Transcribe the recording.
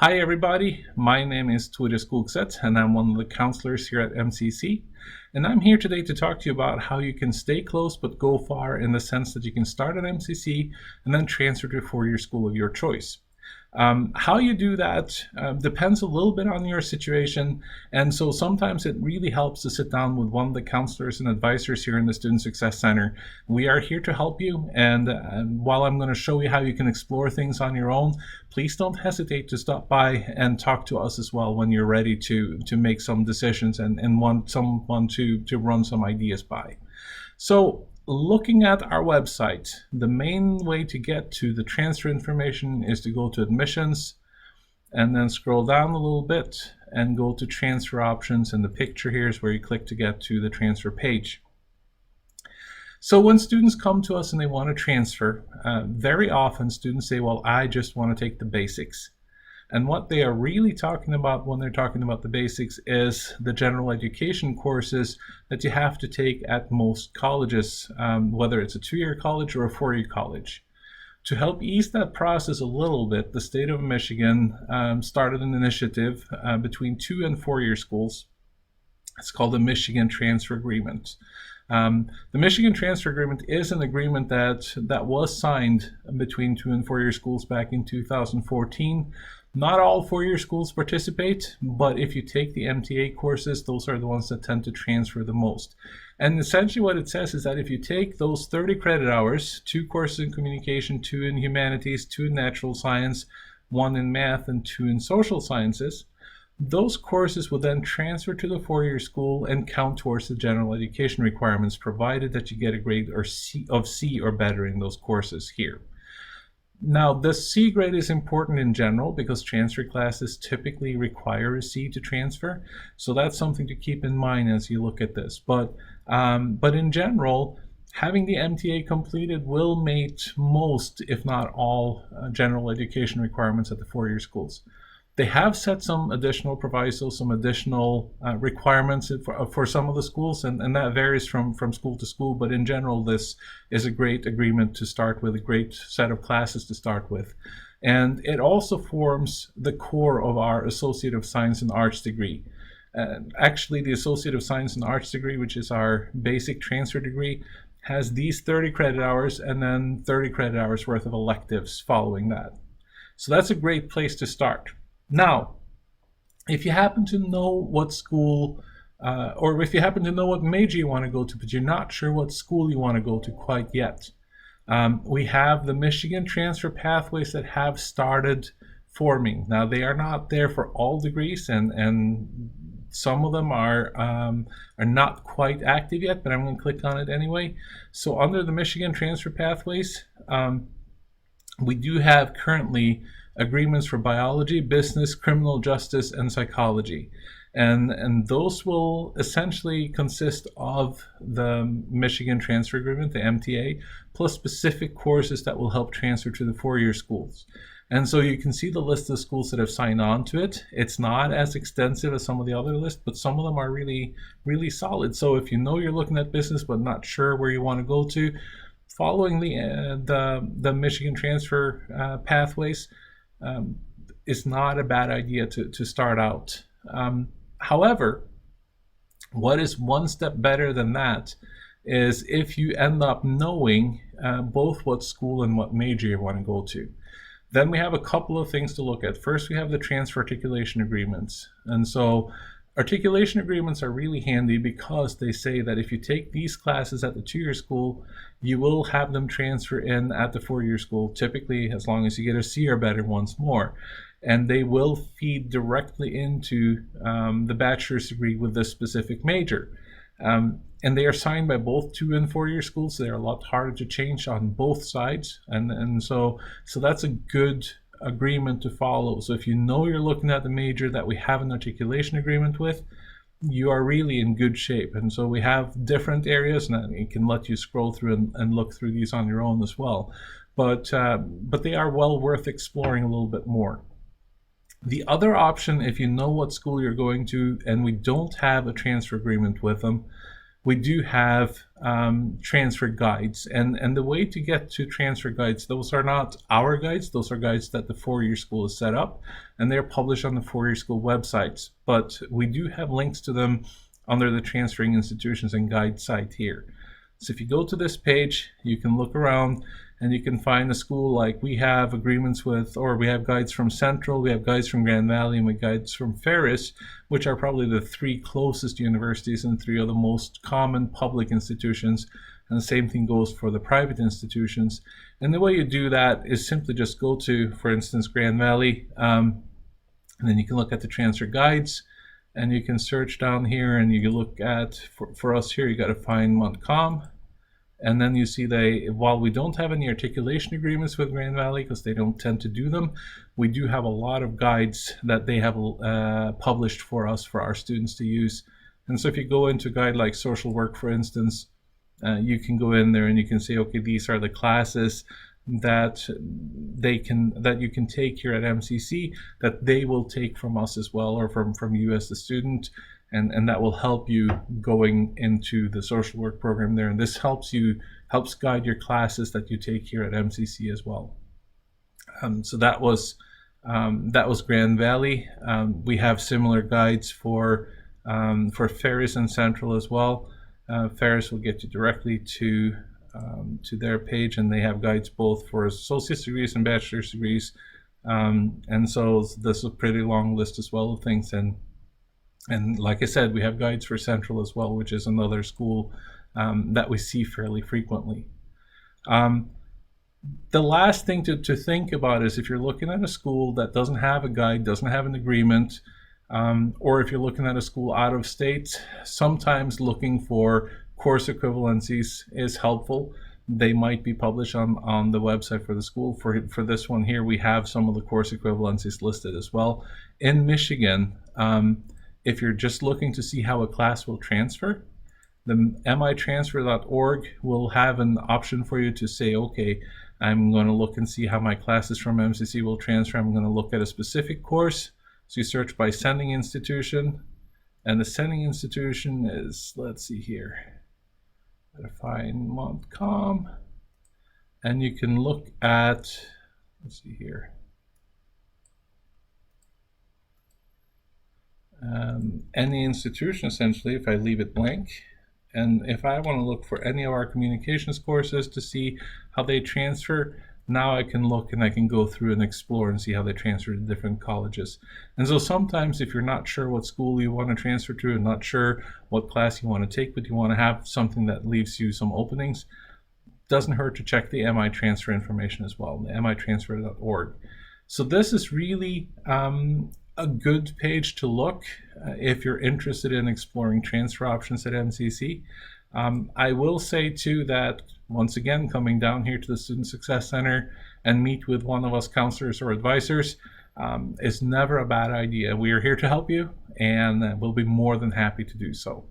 Hi everybody, my name is Tore Skogseth and I'm one of the counselors here at MCC, and I'm here today to talk to you about how you can stay close but go far, in the sense that you can start at MCC and then transfer to a four-year school of your choice. How you do that depends a little bit on your situation, and so sometimes it really helps to sit down with one of the counselors and advisors here in the Student Success Center. We are here to help you, and while I'm going to show you how you can explore things on your own, please don't hesitate to stop by and talk to us as well when you're ready to make some decisions and want someone to run some ideas by. So, looking at our website, the main way to get to the transfer information is to go to admissions and then scroll down a little bit and go to transfer options, and the picture here is where you click to get to the transfer page. So when students come to us and they want to transfer, very often students say, well, I just want to take the basics. And what they are really talking about when they're talking about the basics is the general education courses that you have to take at most colleges, whether it's a two-year college or a four-year college. To help ease that process a little bit, the state of Michigan started an initiative between 2- and 4-year schools. It's called the Michigan Transfer Agreement. The Michigan Transfer Agreement is an agreement that was signed between 2- and 4-year schools back in 2014. Not all four-year schools participate, but if you take the MTA courses, those are the ones that tend to transfer the most. And essentially what it says is that if you take those 30 credit hours, 2 courses in communication, 2 in humanities, 2 in natural science, 1 in math, and 2 in social sciences, those courses will then transfer to the four-year school and count towards the general education requirements, provided that you get a grade of C or better in those courses here. Now, the C grade is important in general because transfer classes typically require a C to transfer, so that's something to keep in mind as you look at this. But in general, having the MTA completed will meet most, if not all, general education requirements at the four-year schools. They have set some additional provisos, some additional requirements for some of the schools, and that varies from school to school. But in general, this is a great agreement to start with, a great set of classes to start with. And it also forms the core of our Associate of Science and Arts degree. Actually, the Associate of Science and Arts degree, which is our basic transfer degree, has these 30 credit hours and then 30 credit hours worth of electives following that. So that's a great place to start. Now, if you happen to know what school, or if you happen to know what major you want to go to, but you're not sure what school you want to go to quite yet, we have the Michigan transfer pathways that have started forming. Now, they are not there for all degrees, and some of them are not quite active yet, but I'm going to click on it anyway. So under the Michigan transfer pathways, we do have currently agreements for biology, business, criminal justice, and psychology. And those will essentially consist of the Michigan Transfer Agreement, the MTA, plus specific courses that will help transfer to the four-year schools. And so you can see the list of schools that have signed on to it. It's not as extensive as some of the other lists, but some of them are really, really solid. So if you know you're looking at business but not sure where you want to go to, following the Michigan transfer pathways is not a bad idea to start out. However, what is one step better than that is if you end up knowing both what school and what major you want to go to. Then we have a couple of things to look at. First, we have the transfer articulation agreements. And so articulation agreements are really handy because they say that if you take these classes at the two-year school, you will have them transfer in at the four-year school, typically as long as you get a C or better once more. And they will feed directly into the bachelor's degree with this specific major. And they are signed by both 2- and 4-year schools, so they're a lot harder to change on both sides. And so that's a good agreement to follow. So if you know you're looking at the major that we have an articulation agreement with, you are really in good shape. And so we have different areas, and it can let you scroll through and look through these on your own as well. But they are well worth exploring a little bit more. The other option, if you know what school you're going to and we don't have a transfer agreement with them, we do have transfer guides. And the way to get to transfer guides, those are not our guides, those are guides that the four-year school has set up, and they're published on the four-year school websites. But we do have links to them under the Transferring Institutions and Guide site here. So if you go to this page, you can look around and you can find a school like we have agreements with, or we have guides from Central, we have guides from Grand Valley, and we have guides from Ferris, which are probably the three closest universities and three of the most common public institutions. And the same thing goes for the private institutions. And the way you do that is simply just go to, for instance, Grand Valley, and then you can look at the transfer guides, and you can search down here, and you can look at, for us here, you got to find Montcalm. And then you see while we don't have any articulation agreements with Grand Valley because they don't tend to do them, we do have a lot of guides that they have published for us, for our students to use. And so if you go into a guide like social work, for instance, you can go in there and you can say, okay, these are the classes that you can take here at MCC that they will take from us as well, or from you as the student. And that will help you going into the social work program there. And this helps guide your classes that you take here at MCC as well. So that was Grand Valley. We have similar guides for Ferris and Central as well. Ferris will get you directly to their page, and they have guides both for associate's degrees and bachelor's degrees. And so this is a pretty long list as well of things. And like I said, we have guides for Central as well, which is another school that we see fairly frequently. The last thing to think about is if you're looking at a school that doesn't have a guide, doesn't have an agreement, or if you're looking at a school out of state, sometimes looking for course equivalencies is helpful. They might be published on the website for the school. For this one here, we have some of the course equivalencies listed as well. In Michigan, if you're just looking to see how a class will transfer, the mitransfer.org will have an option for you to say, okay, I'm going to look and see how my classes from MCC will transfer. I'm going to look at a specific course. So you search by sending institution, and the sending institution is, let's see here, gotta find Montcalm, and you can look at, let's see here, any institution essentially, if I leave it blank. And if I want to look for any of our communications courses to see how they transfer, now I can look and I can go through and explore and see how they transfer to different colleges. And so sometimes if you're not sure what school you want to transfer to and not sure what class you want to take, but you want to have something that leaves you some openings, doesn't hurt to check the mitransfer information as well, the mitransfer.org. So this is really a good page to look if you're interested in exploring transfer options at MCC. I will say too that, once again, coming down here to the Student Success Center and meet with one of us counselors or advisors is never a bad idea. We are here to help you, and we'll be more than happy to do so.